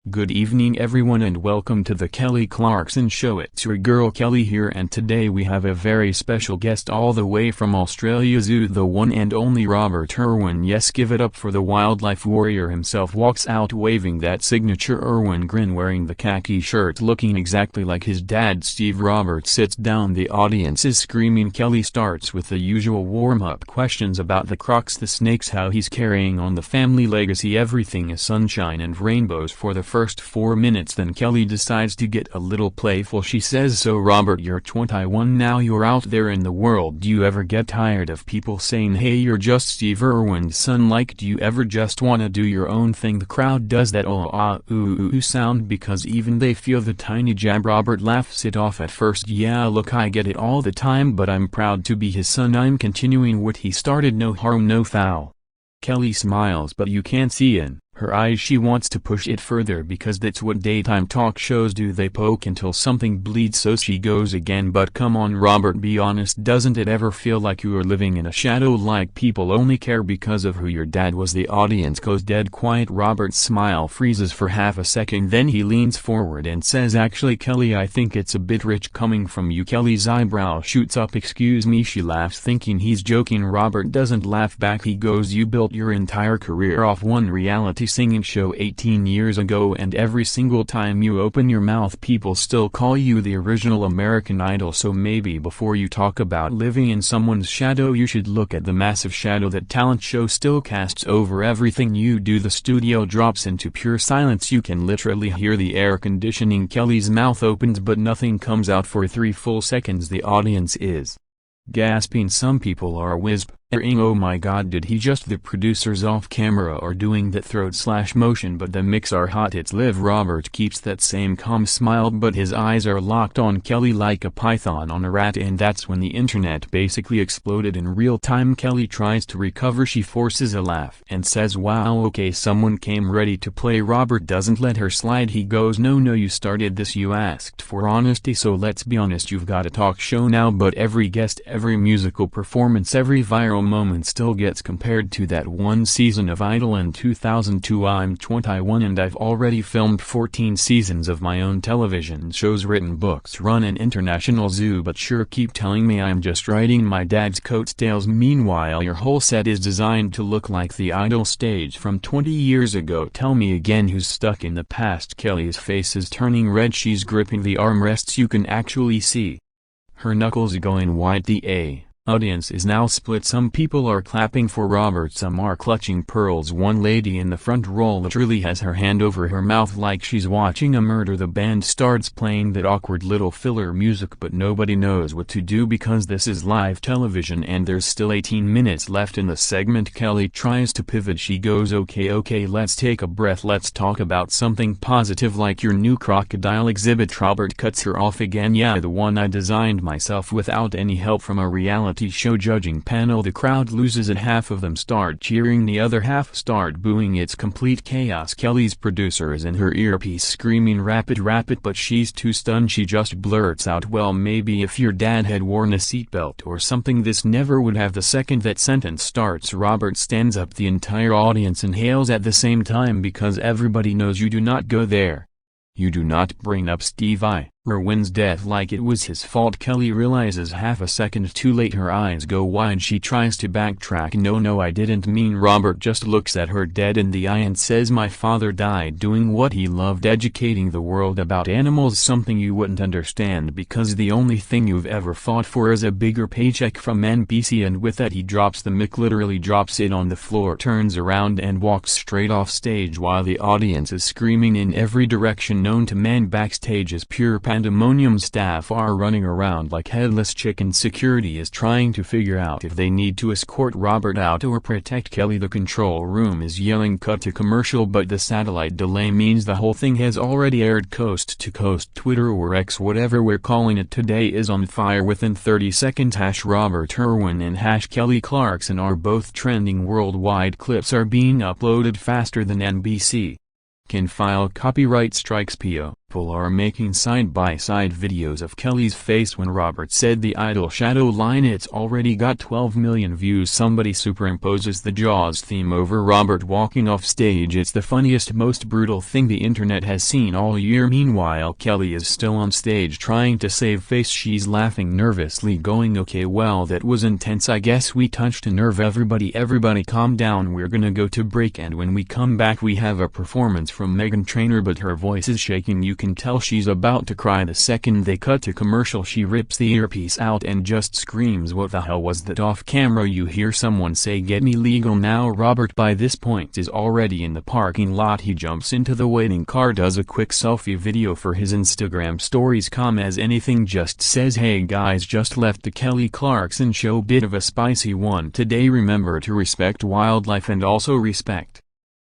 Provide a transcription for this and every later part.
Good evening everyone and welcome to the Kelly Clarkson Show. It's your girl Kelly here, and today we have a very special guest all the way from Australia Zoo, the one and only Robert Irwin. Yes, give it up for the wildlife warrior himself. Walks out waving that signature Irwin grin, wearing the khaki shirt, looking exactly like his dad Steve. Robert sits down, the audience is screaming. Kelly starts with the usual warm-up questions about the crocs, the snakes, how he's carrying on the family legacy. Everything is sunshine and rainbows for the first 4 minutes, then Kelly decides to get a little playful. She says, "So Robert, you're 21 now, you're out there in the world. Do you ever get tired of people saying, hey, you're just Steve Irwin's son? Like, do you ever just wanna do your own thing?" The crowd does that oh ah ooh sound because even they feel the tiny jab. Robert laughs it off at first. "Yeah, look, I get it all the time, but I'm proud to be his son. I'm continuing what he started, no harm no foul." Kelly smiles, but you can't see in her eyes she wants to push it further, because that's what daytime talk shows do, they poke until something bleeds. So she goes again, "But come on Robert, be honest, doesn't it ever feel like you are living in a shadow, like people only care because of who your dad was?" The audience goes dead quiet. Robert's smile freezes for half a second, then he leans forward and says, "Actually Kelly, I think it's a bit rich coming from you." Kelly's eyebrow shoots up. "Excuse me?" She laughs, thinking he's joking. Robert doesn't laugh back. He goes, "You built your entire career off one reality singing show 18 years ago, and every single time you open your mouth people still call you the original American Idol. So maybe before you talk about living in someone's shadow, you should look at the massive shadow that talent show still casts over everything you do." The studio drops into pure silence. You can literally hear the air conditioning. Kelly's mouth opens but nothing comes out for 3 full seconds. The audience is gasping. Some people are wisp "Oh my god, did he just..." The producers off camera are doing that throat/motion, but the mics are hot. It's live. Robert keeps that same calm smile, but his eyes are locked on Kelly like a python on a rat, and that's when the internet basically exploded in real time. Kelly tries to recover. She forces a laugh and says, "Wow, okay, someone came ready to play." Robert doesn't let her slide. He goes, "No, you started this, you asked for honesty, so let's be honest, you've got a talk show now, but every guest, every musical performance, every viral moment still gets compared to that one season of Idol in 2002. I'm 21 and I've already filmed 14 seasons of my own television shows, written books, run an international zoo, but sure keep telling me I'm just riding my dad's coattails. Meanwhile your whole set is designed to look like the Idol stage from 20 years ago. Tell me again who's stuck in the past." Kelly's face is turning red. She's gripping the armrests. You can actually see her knuckles going white. The audience is now split. Some people are clapping for Robert, some are clutching pearls. One lady in the front row literally has her hand over her mouth like she's watching a murder. The band starts playing that awkward little filler music, but nobody knows what to do because this is live television and there's still 18 minutes left in the segment. Kelly tries to pivot. She goes, okay, let's take a breath, let's talk about something positive like your new crocodile exhibit." Robert cuts her off again. "Yeah, the one I designed myself without any help from a reality show judging panel." The crowd loses it. Half of them start cheering, the other half start booing. It's complete chaos. Kelly's producer is in her earpiece screaming, "Rap it," but she's too stunned. She just blurts out, "Well, maybe if your dad had worn a seatbelt or something this never would have." The second that sentence starts, Robert stands up. The entire audience inhales at the same time because everybody knows you do not go there. You do not bring up Steve Irwin's death like it was his fault. Kelly realizes half a second too late. Her eyes go wide. She tries to backtrack. No, I didn't mean." Robert just looks at her dead in the eye and says, "My father died doing what he loved, educating the world about animals, something you wouldn't understand because the only thing you've ever fought for is a bigger paycheck from NBC." And with that he drops the mic, literally drops it on the floor, turns around and walks straight off stage while the audience is screaming in every direction known to man. Backstage is pure pandemonium. Staff are running around like headless chickens. Security is trying to figure out if they need to escort Robert out or protect Kelly. The control room is yelling cut to commercial, but the satellite delay means the whole thing has already aired coast to coast. Twitter or X, whatever we're calling it today, is on fire within 30 seconds. #Robert Irwin and #Kelly Clarkson are both trending worldwide. Clips are being uploaded faster than NBC can file copyright strikes. People are making side-by-side videos of Kelly's face when Robert said the idol shadow line. It's already got 12 million views. Somebody superimposes the Jaws theme over Robert walking off stage. It's the funniest, most brutal thing the internet has seen all year. Meanwhile, Kelly is still on stage trying to save face. She's laughing nervously, going, "Okay, well, that was intense. I guess we touched a nerve. Everybody calm down. We're gonna go to break, and when we come back we have a performance from Meghan Trainor," but her voice is shaking. You can tell she's about to cry. The second they cut to commercial, she rips the earpiece out and just screams, "What the hell was that?" Off camera you hear someone say, "Get me legal now." Robert by this point is already in the parking lot. He jumps into the waiting car, does a quick selfie video for his Instagram stories, calm as anything, just says, "Hey guys, just left the Kelly Clarkson Show. Bit of a spicy one today. Remember to respect wildlife and also respect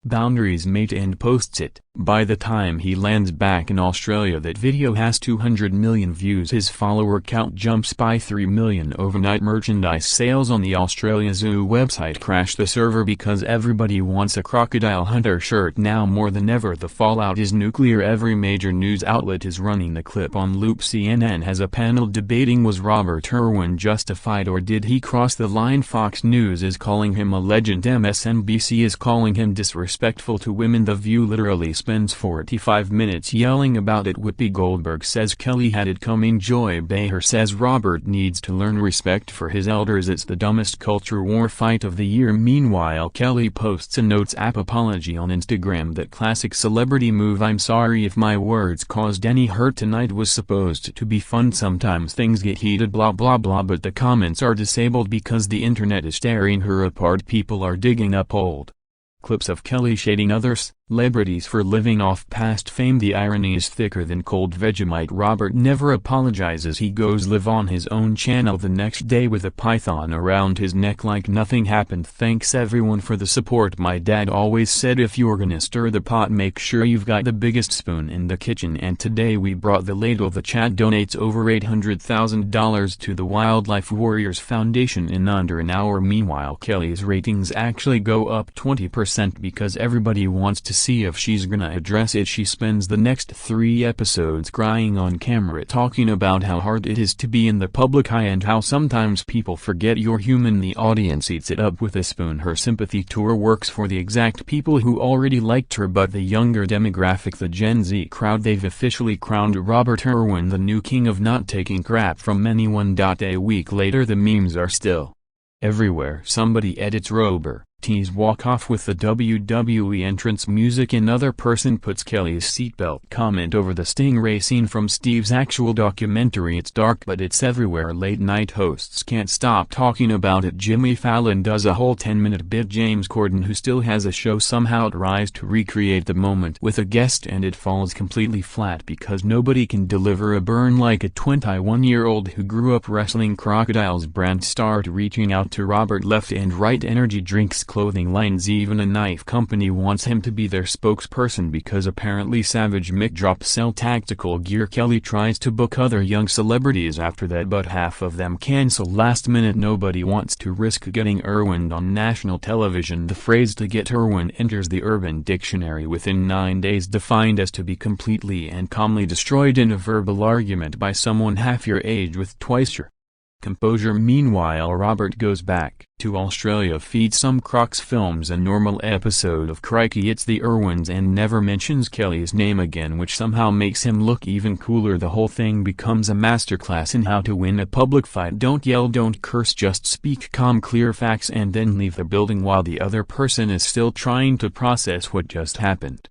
boundaries, mate," and posts it. By the time he lands back in Australia, that video has 200 million views. His follower count jumps by 3 million overnight. Merchandise sales on the Australia Zoo website crashed the server because everybody wants a crocodile hunter shirt now more than ever. The fallout is nuclear. Every major news outlet is running the clip on loop. CNN has a panel debating, was Robert Irwin justified or did he cross the line? Fox News is calling him a legend. MSNBC is calling him disrespectful to women. The View literally spends 45 minutes yelling about it. Whoopi Goldberg says Kelly had it coming. Joy Behar says Robert needs to learn respect for his elders. It's the dumbest culture war fight of the year. Meanwhile, Kelly posts a Notes app apology on Instagram. That classic celebrity move. "I'm sorry if my words caused any hurt. Tonight was supposed to be fun. Sometimes things get heated, blah blah blah, but the comments are disabled because the internet is tearing her apart. People are digging up old clips of Kelly shading other celebrities for living off past fame. The irony is thicker than cold Vegemite. Robert never apologizes. He goes live on his own channel the next day with a python around his neck like nothing happened. "Thanks everyone for the support. My dad always said if you're gonna stir the pot, make sure you've got the biggest spoon in the kitchen, and today we brought the ladle." The chat donates over $800,000 to the Wildlife Warriors Foundation in under an hour. Meanwhile, Kelly's ratings actually go up 20% because everybody wants to see if she's gonna address it. She spends the next 3 episodes crying on camera, talking about how hard it is to be in the public eye and how sometimes people forget you're human. The audience eats it up with a spoon. Her sympathy tour works for the exact people who already liked her, but the younger demographic, the Gen Z crowd. They've officially crowned Robert Irwin the new king of not taking crap from anyone. A week later the memes are still everywhere. Somebody edits Robert T's walk off with the WWE entrance music. Another person puts Kelly's seatbelt comment over the Stingray scene from Steve's actual documentary. It's dark but it's everywhere. Late night hosts can't stop talking about it. Jimmy Fallon does a whole 10-minute bit. James Corden, who still has a show, somehow tries to recreate the moment with a guest, and it falls completely flat because nobody can deliver a burn like a 21-year-old who grew up wrestling crocodiles. Brands start reaching out to Robert left and right. Energy drinks, clothing lines, even a knife company wants him to be their spokesperson because apparently Savage Mick drops sell tactical gear. Kelly tries to book other young celebrities after that, but half of them cancel last minute. Nobody wants to risk getting Irwin on national television. The phrase "to get Irwin" enters the Urban Dictionary within 9 days, defined as to be completely and calmly destroyed in a verbal argument by someone half your age with twice your composure. Meanwhile, Robert goes back to Australia, feeds some Crocs, films a normal episode of Crikey It's the Irwins, and never mentions Kelly's name again, which somehow makes him look even cooler. The whole thing becomes a masterclass in how to win a public fight. Don't yell, don't curse, just speak calm, clear facts, and then leave the building while the other person is still trying to process what just happened.